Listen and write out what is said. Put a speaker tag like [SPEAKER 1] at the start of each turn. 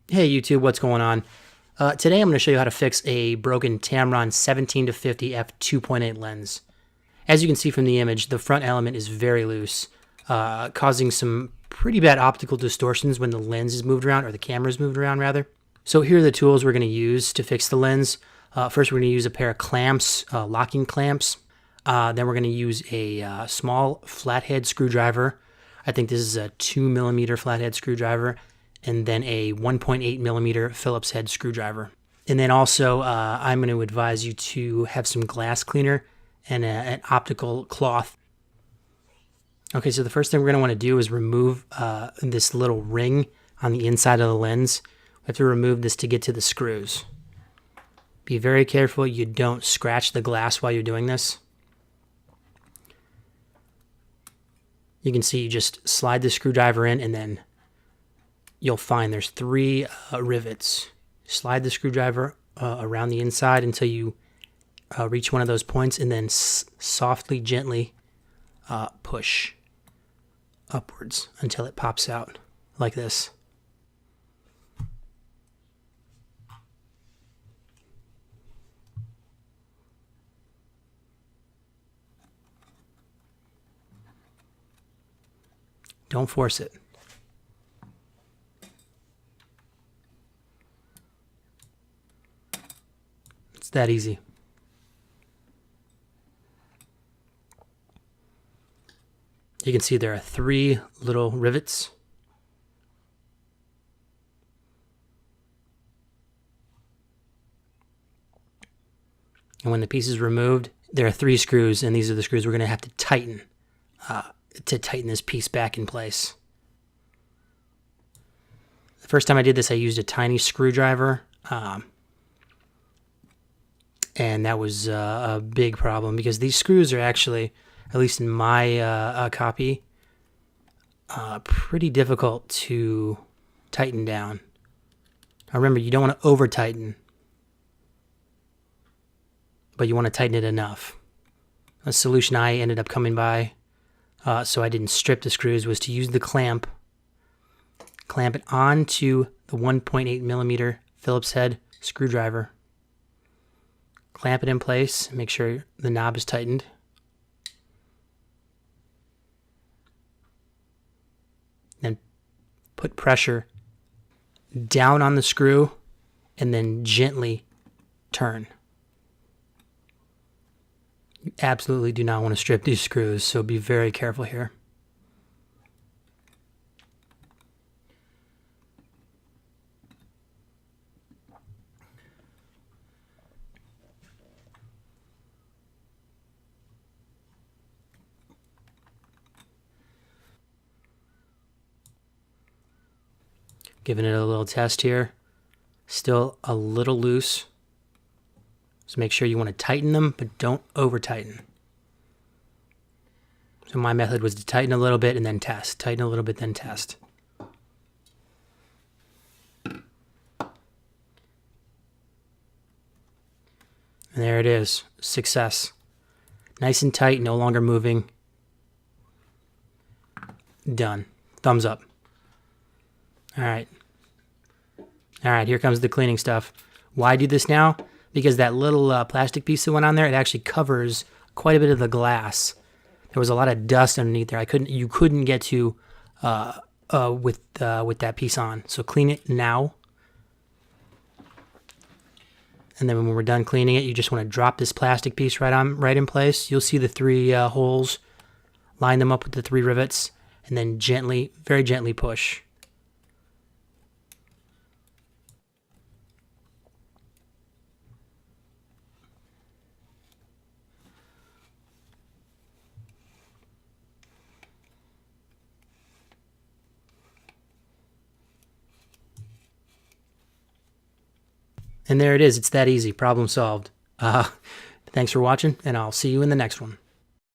[SPEAKER 1] Hey YouTube, what's going on? Today I'm going to show you how to fix a broken Tamron 17-50 f2.8 lens. As you can see from the image, the front element is very loose, causing some pretty bad optical distortions when the lens is moved around, or the camera is moved around rather. So here are the tools we're going to use to fix the lens. First we're going to use a pair of clamps, locking clamps. Then we're going to use a small flathead screwdriver. I think this is a 2mm flathead screwdriver. And then a 1.8mm Phillips head screwdriver. And then also, I'm going to advise you to have some glass cleaner and an optical cloth. Okay, so the first thing we're going to want to do is remove this little ring on the inside of the lens. We have to remove this to get to the screws. Be very careful you don't scratch the glass while you're doing this. You can see you just slide the screwdriver in, and then you'll find there's three rivets. Slide the screwdriver around the inside until you reach one of those points, and then softly, gently push upwards until it pops out like this. Don't force it. It's that easy. You can see there are three little rivets. And when the piece is removed, there are three screws, and these are the screws we're going to have to tighten this piece back in place. The first time I did this, I used a tiny screwdriver. And that was a big problem because these screws are actually, at least in my copy, pretty difficult to tighten down. Now remember, you don't want to over tighten, but you want to tighten it enough. A solution I ended up coming by, so I didn't strip the screws, was to use the clamp it onto the 1.8mm Phillips head screwdriver. Clamp it in place, make sure the knob is tightened. Then put pressure down on the screw and then gently turn. You absolutely do not want to strip these screws, so be very careful here. Giving it a little test here. Still a little loose. So make sure you want to tighten them, but don't over tighten. So my method was to tighten a little bit and then test. Tighten a little bit, then test. And there it is. Success. Nice and tight, no longer moving. Done. Thumbs up. All right, here comes the cleaning stuff. Why do this now? Because that little plastic piece that went on there, it actually covers quite a bit of the glass. There was a lot of dust underneath there. You couldn't get to with that piece on. So clean it now. And then when we're done cleaning it, you just want to drop this plastic piece right in place. You'll see the three holes. Line them up with the three rivets, and then gently, very gently push. And there it is. It's that easy. Problem solved. Thanks for watching, and I'll see you in the next one.